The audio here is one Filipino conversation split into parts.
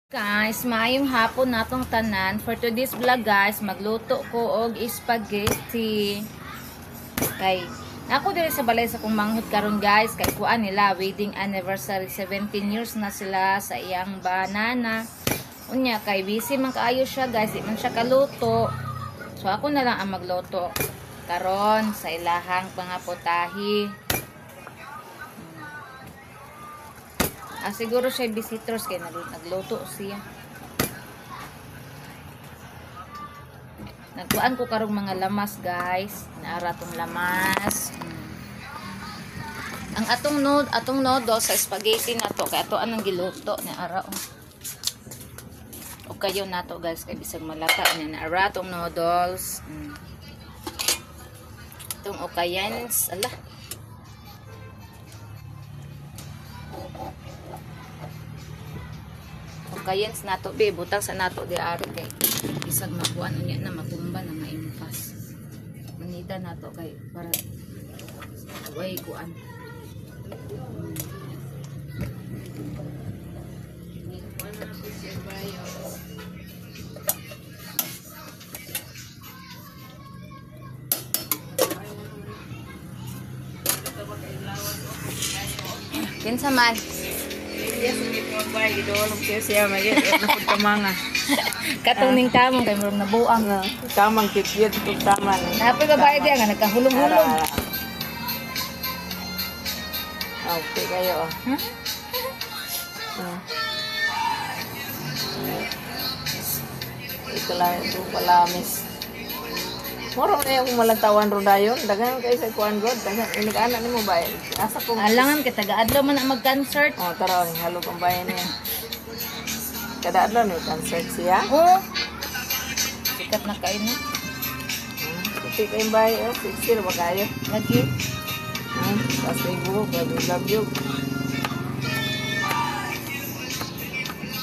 Guys, maayong hapon natong tanan. For today's vlog guys, magluto ko og spaghetti. Kay ako diri sa balay sa kong manghud karon guys, kay kuan nila wedding anniversary, 17 years na sila sa iyang banana. Unya kay busy man kaayo siya guys, di man siya kaluto. So ako na lang ang magluto karon sa ilahang mga putahi. Siguro siya visitors kaya nagluto siya. Nagkuan ko karong mga lamas guys. Naara tong lamas. Ang atong noodles sa spaghetti na to kay ato anang giluto ni ara. O kayo nato guys kay bisag malata ni naara tong noodles. Itong okayans, ala. Kayens nato be butang sa nato di ari kay isag makuan unya na matumba na maimpas. Manida nato kay para way kuan. Kinsa man? Yes, hindi mo ba idolong kayo siya magit napud kamanga. Katong ning tamong kay murag nabuang na. Tamang kit-kit ug taman. Napoy babae diya nga nagkahulong-hulong. Okay kayo. Ito lang ito pala miss. Moro na yung malatawan ro dayon, dagan kay sa kuan god, dagan inig-ana nimo ba? Asa ko. Alangan kay taga-adlaw man na mag-concert. Oh, tara ni halo kang bayan niya. Kada adlaw ni concert siya. Oh. Sikat na kain na. Kuti kay bay, oh, sixty ba kayo? Lagi. Tapos kay buho, love you.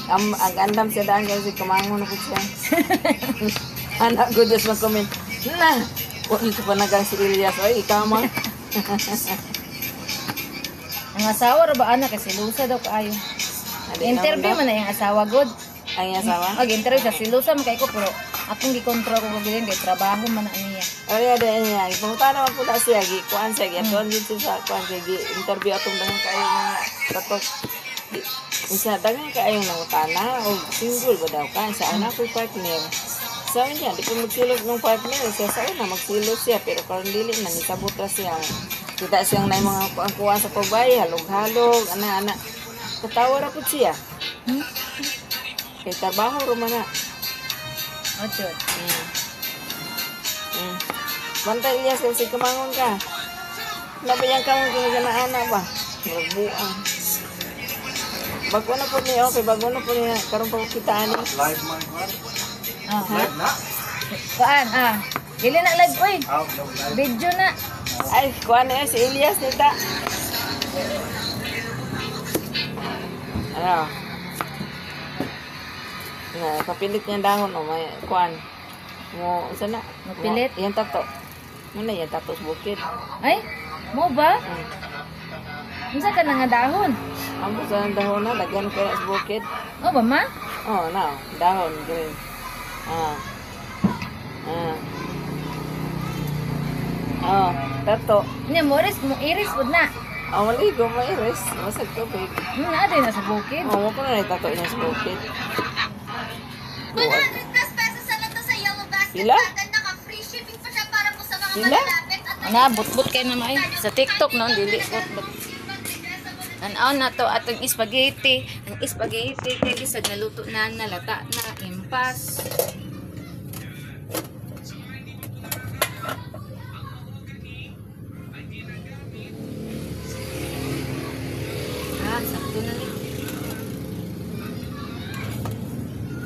Ang andam siya daan kasi kamangon na po siya. Anak ko dos mag-comment. Na, wala ko pa nagang si Elias. Oy, ikaw man. Ang asawa ra ba anak kasi lusa daw kaayo. Interview man na yung asawa god. Ang asawa? Interview sa silusa man kay ko pero akong gikontra ko gilin kay trabaho man na niya. Oy, ada niya. Ipunta naman po ta siya gi kuan siya gi aton dito sa kuan gi interview atong dahan kayo mga tatok. Isa dagan kayo nang utana o single ba daw kan sa anak ko partner. Sabi niya, di ko magsilog ng partner. Siya sa una, magsilog siya. Pero karong dili na, nisabot na siya. Kita siyang na yung mga kuwan sa pagbay, halog-halog, ana-ana. Katawa ra po siya. Kaya trabaho ro man na. Ochot. Bantay Elias, kasi kamangon ka. Nabayang ka mong kinagana-ana ba? Magbuang. Bago na po niya, okay, bago na po niya. Karong pagkitaan niya. Live man kuan. Live na? Kuan, dili na live, oy. Video na. Ay, kuan na si Elias nita. Ano? Papilit niya dahon, o may kuan. Mo, sana? Mapilit? Yan tato. Muna yan tato sa bukid. Ay, mo ba? Unsa ka na nga dahon? Ang gusto ng dahon na, lagyan ko sa bukid. O ba ma? Oh, now, dahon, green. Oh, tato. Nya mo iris pud na. Oh, maligo, mairis. Masag tubig. Na din na sa bukid. Oh, ko na tato niya sa bukid. 100 pesos sa lang to sa Yellow Basket. Pila? Naka-free shipping pa siya para po sa mga Pila? malalapit. At Ana butbut kay na may sa TikTok no dili butbut. An na to atong spaghetti. Ang spaghetti kay bisag naluto na nalata na impas. Sakto na ni.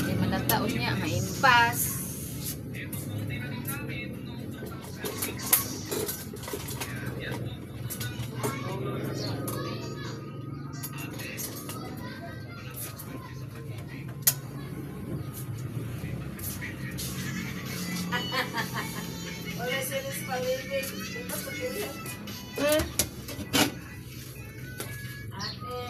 Di malataos niya maimpas. Wala sila sa paligid. Ito sa paligid. Ate.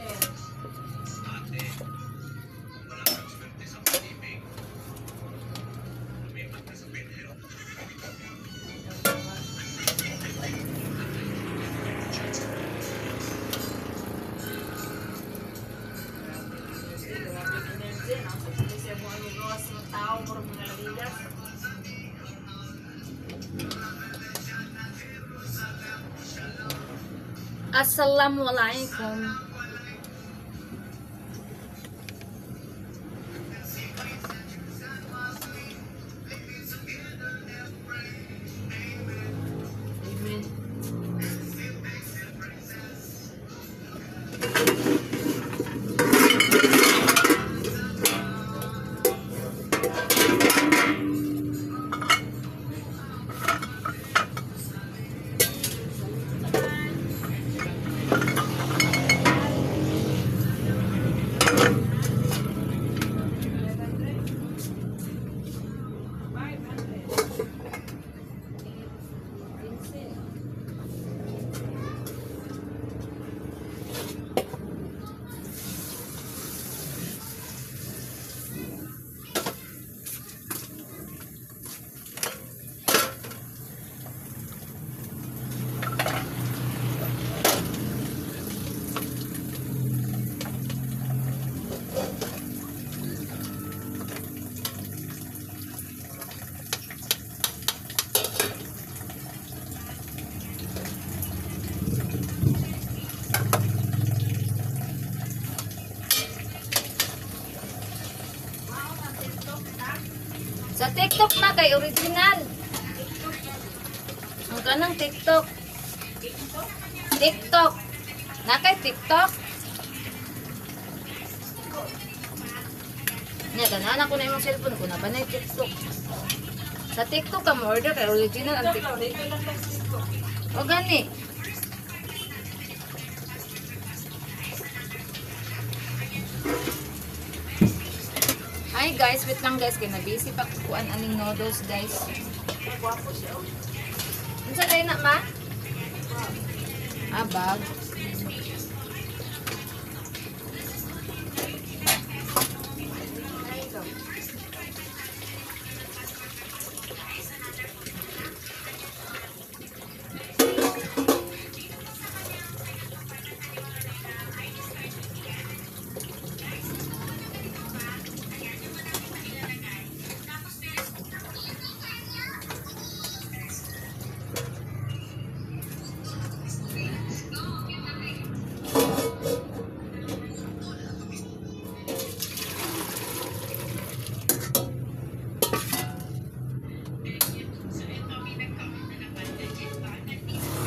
siya, no? Sa siya mo ano gawas ng tao, mura mga labigas. Assalamualaikum. Amen. Sa TikTok na kay original. Ang kanang TikTok. TikTok. Na kay TikTok. Nya tanan ako na imong cellphone ko na ba na TikTok. Sa TikTok ka mo order kay original ang TikTok. O gani. Hi guys, wait lang guys, kaya na-busy pa kukuan aning noodles guys. Gwapo siya. Unsa tayo na ma? Bag.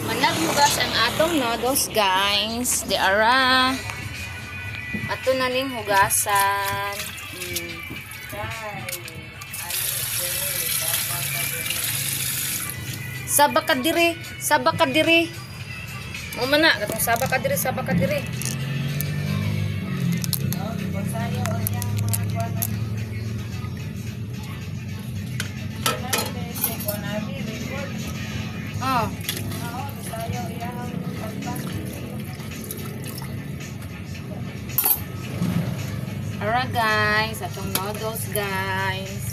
Managhugas ang atong noodles guys. Di ara. Ato na ning hugasan. Sabak ka diri, sabak ka diri. Mo mana katong sabak ka diri, sabak ka diri. Oh. Ara guys, atong noodles guys.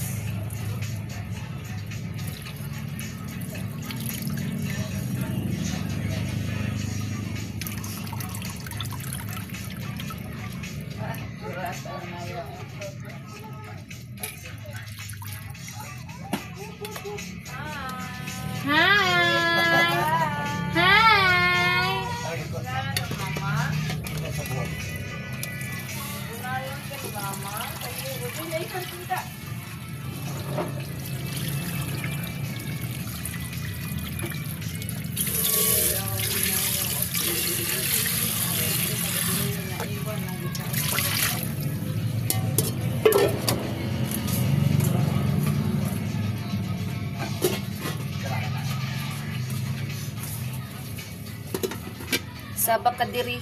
Hi. Hi. Sabak ka diri.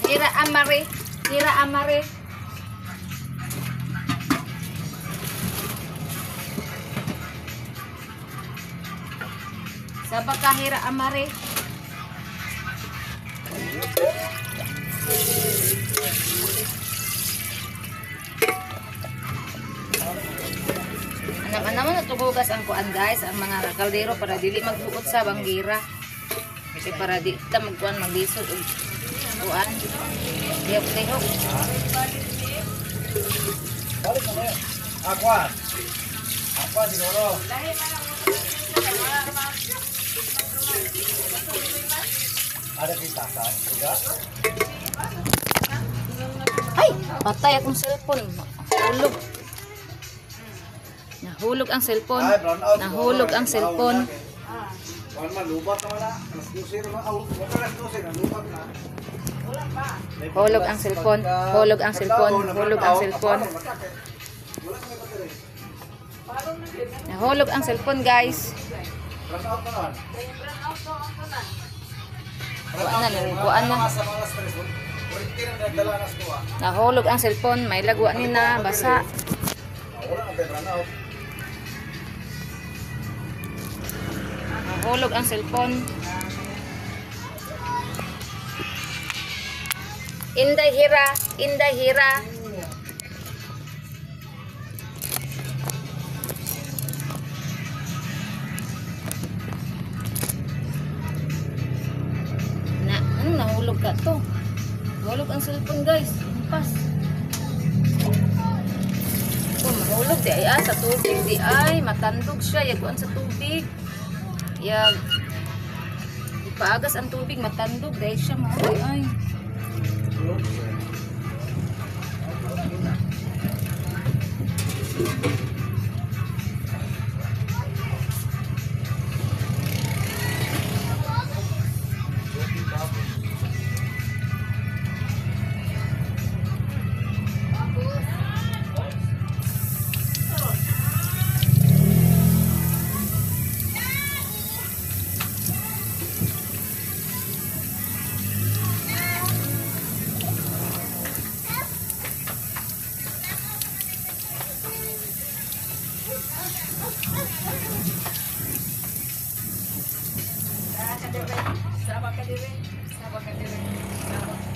Tira amare, tira amare. Sabak ka hira amare. hugas ang kuan guys, ang mga kaldero para dili magbuot sa banggira. Kasi para di ta magkuan maglisod og kuan. Lihok-lihok. Balik mo na yun. Aqua. Aqua siguro. Ada kita kan? Juga. Ay, patay akong cellphone. Nahulog. Nahulog ang cellphone. Nahulog ang cellphone. Kuan man lubat na wala. Alas 12 na aw. Alas 12 na lubat na. Hulog ang cellphone. Hulog ang cellphone. Hulog ang cellphone. Nahulog ang cellphone guys. Run out na naman. Kuan na. Sa mga alas 3. Ulit ka na nagdala alas 2. Nahulog ang cellphone. May lagwa ni na basa. Wala ka run out. Nahulog ang cellphone. Inday Hira, Inday Hira. Anong nahulog ka to? Nahulog ang cellphone guys. Pas. Oh, mahulog di ay sa tubig di ay matandog siya yaguan sa tubig. Yag ipaagas ang tubig matandog dahil siya mahulog ay.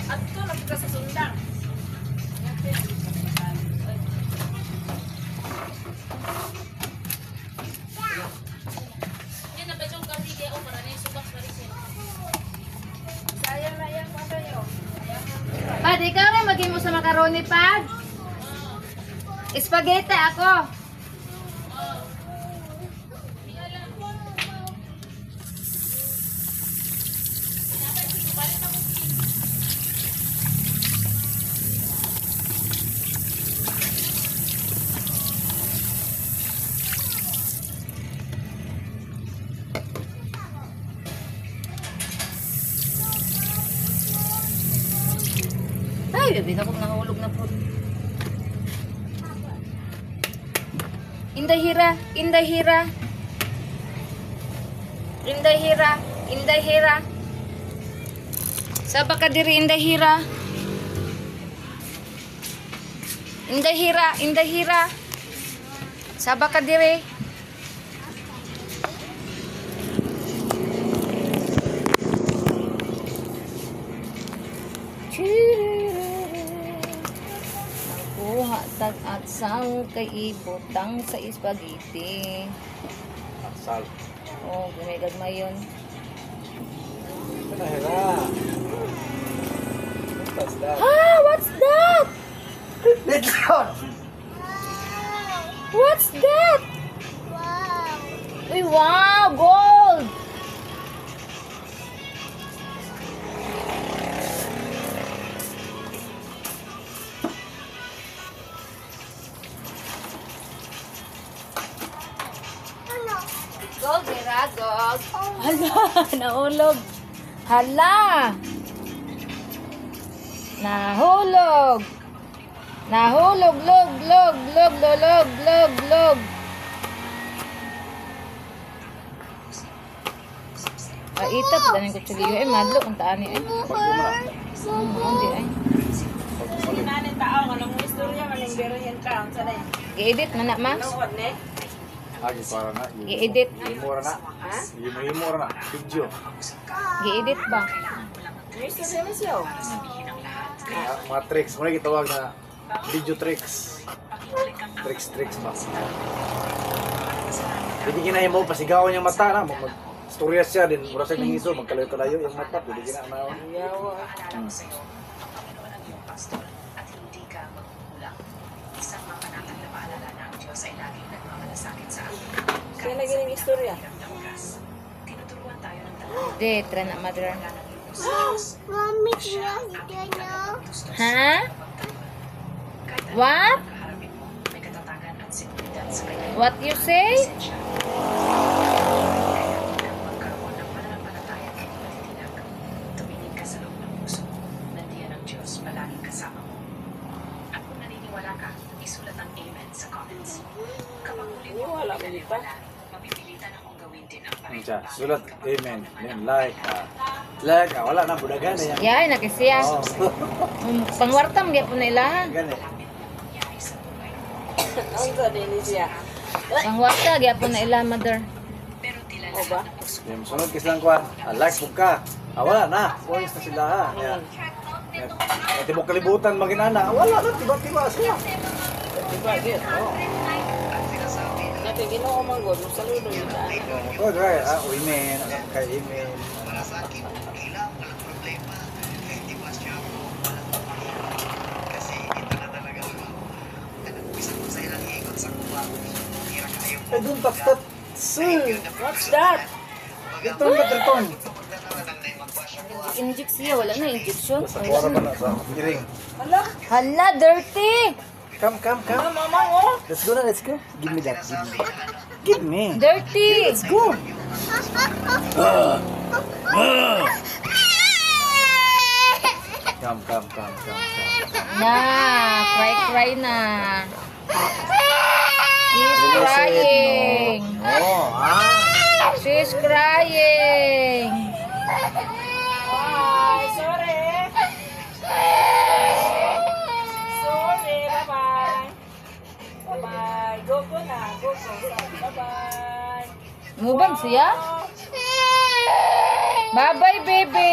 Ato lang ka sa sundang. Pad, ikaw rin maging mo sa macaroni, Pad? Spaghetti ako. Ay, bebe na kong nahulog na po. Inday Hira, Inday Hira. Inday Hira, Inday Hira. Saba ka diri Inday Hira. Inday Hira, Inday Hira. Saba ka diri. Kuha tag at sang kay ibutang sa spaghetti. Sal. Oh, gumigad mayon. Hera. What's that? Ah, what's that? Let's go. What's that? Wow. Uy, wow, gold. Gold, Vera, gold. Hala, nahulog. Hala. Nahulog. Nahulog, log, log, log, log, log, log, log. Itap, danin ko sa liyo. Madlo, kung taan niya. Hindi ay. Nanin tao, anong istorya, maning biro yan ka, sa day. I-edit na na, ma. Ano ne? Lagi para na. I-edit. Imura na. Imura na. Video. I-edit ba? May istorya na siya. Mga tricks. Muna gitawag na video tricks. Tricks ba? Hindi kinahimo pasigawan yung mata na storya siya din mura sa nang iso magkalayo-kalayo yung mata pwede ginamaw. Yawa. Kaya lagi ng istorya. Di, try na mother. Mommy, no. Ha? What? What you say? Wala ko dito. Siya, sulat amen. Then like wala na budagan na yan. Yay, nakisiya. Oh. Pangwartam, gyapon na ilaha. Gani. Ang sa din siya. Pangwarta, gyapon na ilaha, mother. O ba? Yung sunod kislang kuan, like pug ka. Wala na, points na sila ha. Yan. Tibok kalibutan maginana. Wala na, tiba-tiba siya. Diba, git? Oh. Natin ginoo man god, saludo yun na. Good, right? Amen. Kay amen. I don't touch that. Sir, What's that? return ka, return. Inject siya, wala na injection. Sa kuwara ba na sa hearing? Hala? Hala, dirty! Come. Mama mo? Let's go na, let's go. Give me that, give me. Dirty! Let's go. Come. Na, cry na. She's crying. Oh, She's crying. Bye, sorry. Sorry, bye-bye. Bye-bye. Go na, go. Bye-bye. Mubag siya? Bye-bye, baby.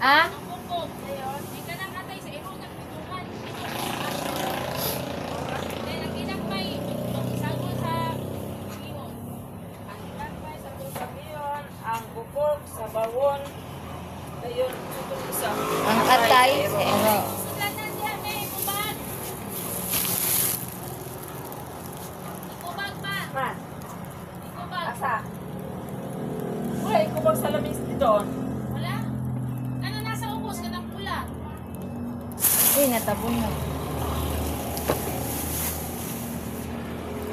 Ah? Ang bukog sa bawon. Ayun, tutong isa. Ang atay sa ero. Man. Asa? Uy, kubag sa lamis dito. Uy, natabon na.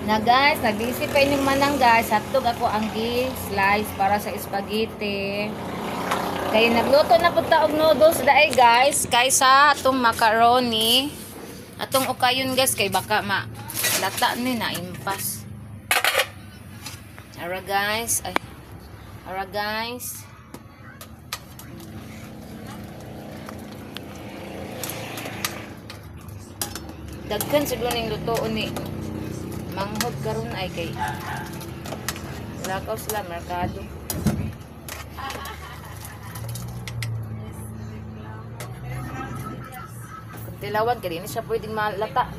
Na guys, nag-isip kayo ng manang guys. Hatog ako ang slice para sa spaghetti. Kaya nagluto na po taog noodles daay guys. Kaysa atong macaroni. Atong ukayon guys. Kay baka lata ni na impas. Ara guys. Ara guys. Dagkan siguro ning lutoon ni manghod karon ay kay lakaw sila merkado. Kung tilawan kaya hindi siya pwedeng malata.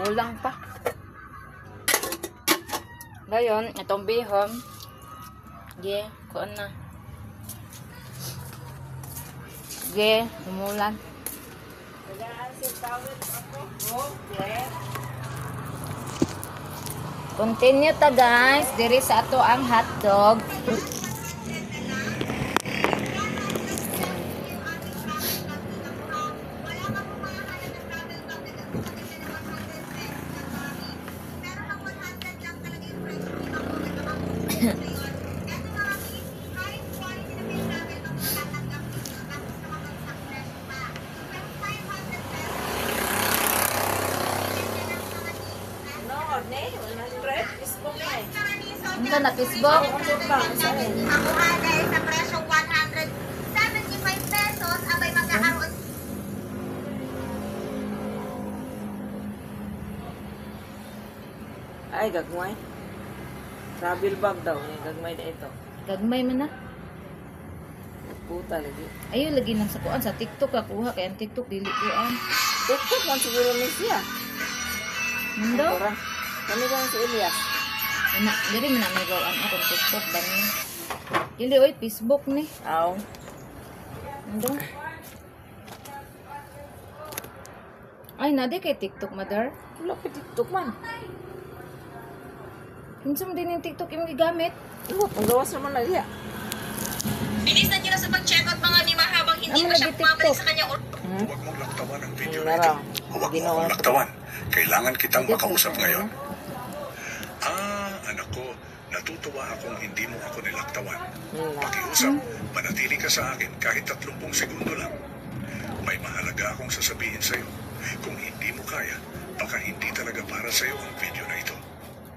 Kulang pa. Ngayon, itong bihon. Kuan na. Umulan. Continue ta guys, diri sa ato ang hotdog. No, ne, 100. Facebook na eh. Ano na Facebook? Makuha dahil sa presyong 175 pesos, abay magkakaroon Ay, gagmay. Travel bag daw. Gagmay na ito. Gagmay man na. Puta lagi. Ayo lagi lang sa kuan sa TikTok ka kuha kay ang TikTok dili kuan. TikTok man siguro ni siya. Mundo. Tora. Kami lang si Elias. Na diri man na may gawaan ako ng TikTok dani. Dili oy Facebook ni. Aw. Mundo. Ay nade kay TikTok mother. Wala pa TikTok man. Kinsa man din yung TikTok imong gigamit? Iwat, ang gawas naman na diya. Bilisan niyo na sa pag-check out mga Nima habang hindi Ano pa siya nag-TikTok? bumabalik sa kanyang Huwag mong laktawan ang video na Narang. ito. Huwag mo Ginawa akong ko. laktawan. Kailangan kitang Hindi, makausap TikTok ngayon. na. Anak ko, natutuwa akong hindi mo ako nilaktawan. Yun lang. Pakiusap, manatili ka sa akin kahit 30 segundo lang. May mahalaga akong sasabihin sa'yo. Kung hindi mo kaya, baka hindi talaga para sa'yo ang video na ito.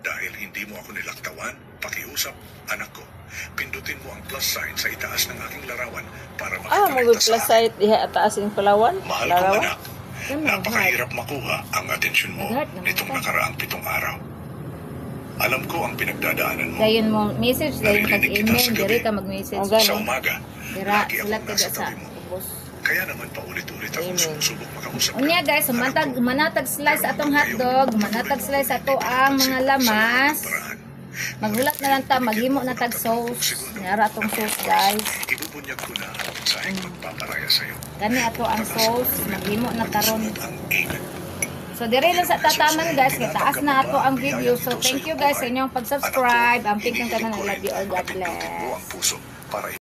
Dahil hindi mo ako nilaktawan, pakiusap, anak ko. Pindutin mo ang plus sign sa itaas ng aking larawan para Ah, makakonekta mag sa plus akin. site diha ataas yung Palawan. Mahal kong Larawan. anak, Ano, napakahirap makuha ang atensyon mo Agad naman nitong ka. nakaraang 7 araw. Alam ko ang pinagdadaanan mo. Dayon mo message dayon kag Naririnig kita email sa gabi. diri ka mag-message. Okay. Sa umaga, Dira lagi sila akong kada nasa sa tabi mo. ubos. Kaya naman paulit-ulit akong Amen. sumusubok makausap ka. Unya guys, manatag slice atong hotdog, manatag slice ato ang mga lamas. Maghulat na lang ta, maghimo na tag sauce. Nara atong sauce guys. Ibubunyag ko na ang mensaheng magpaparaya sa'yo. Kani ato ang sauce, maghimo na karon. Sunod ang ingat. So dire lang sa tataman guys, kay taas na ato ang video. So thank you guys sa inyong pag-subscribe. Ang pig ng kanan, I love you all, God Pindutin mo ang bless. puso para